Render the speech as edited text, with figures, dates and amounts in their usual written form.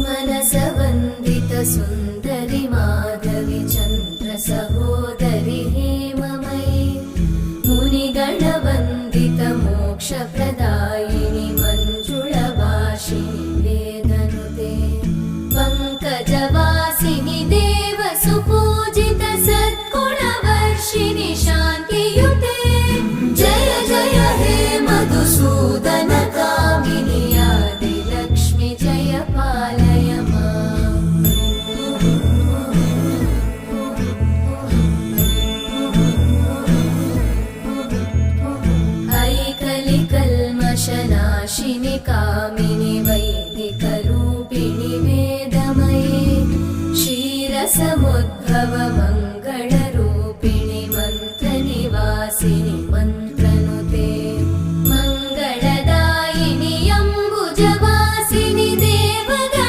मनसवन्दित सुन्दरि माधवि चन्द्र सहोदरि हेममयि मुनिगणवन्दित मोक्षप्रदायिनि मञ्जुळभाषिणि वेदनुते पङ्कजवासिनि देवसुपूजित सद्गुणवर्षिणि शान्तियुते जय जय हे मधुसूदन कामिनि आदिलक्ष्मि जय पालय माम्। ऐकलिकल्मषनाशिनि कामिनि वैदिकरूपिणि वेदमये क्षीरसमुद्भव